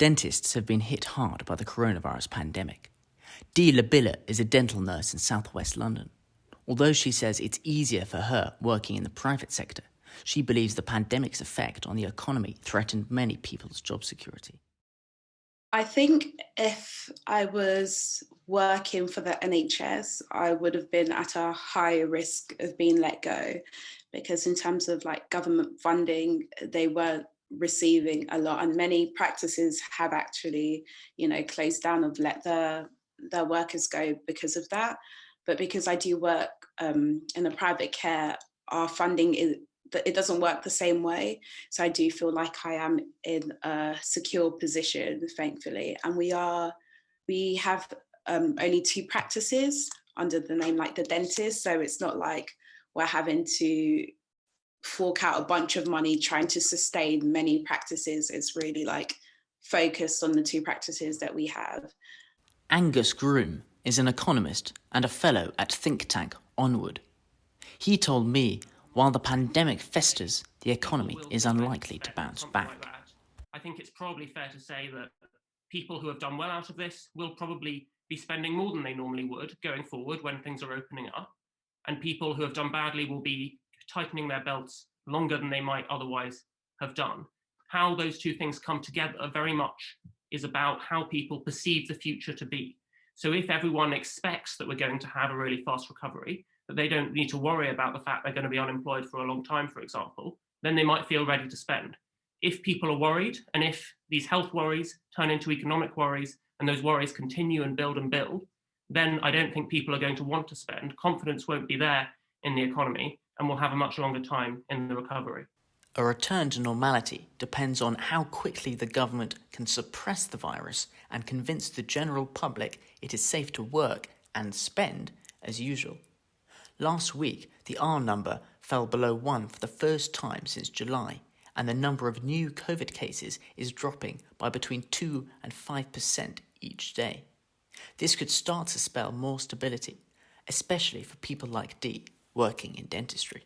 Dentists have been hit hard by the coronavirus pandemic. Dee Labilla is a dental nurse in southwest London. Although she says it's easier for her working in the private sector, she believes the pandemic's effect on the economy threatened many people's job security. I think if I was working for the NHS, I would have been at a higher risk of being let go, because in terms of like government funding, they weren't receiving a lot, and many practices have actually, closed down, or let their workers go because of that. But because I do work in the private care, our funding it doesn't work the same way. So I do feel like I am in a secure position, thankfully. And we have only two practices under the name like the dentist. So it's not like we're having to fork out a bunch of money trying to sustain many practices. It's really like focused on the two practices that we have. Angus Groom is an economist and a fellow at think tank Onward. He told me while the pandemic festers, the economy is unlikely to bounce back. I think it's probably fair to say that people who have done well out of this will probably be spending more than they normally would going forward when things are opening up. And people who have done badly will be tightening their belts longer than they might otherwise have done. How those two things come together very much is about how people perceive the future to be. So if everyone expects that we're going to have a really fast recovery, that they don't need to worry about the fact they're going to be unemployed for a long time, for example, then they might feel ready to spend. If people are worried, and if these health worries turn into economic worries, and those worries continue and build, then I don't think people are going to want to spend. Confidence won't be there in the economy, and we'll have a much longer time in the recovery. A return to normality depends on how quickly the government can suppress the virus and convince the general public it is safe to work and spend as usual. Last week, the R number fell below 1 for the first time since July, and the number of new COVID cases is dropping by between 2 and 5% each day. This could start to spell more stability, especially for people like Dee working in dentistry.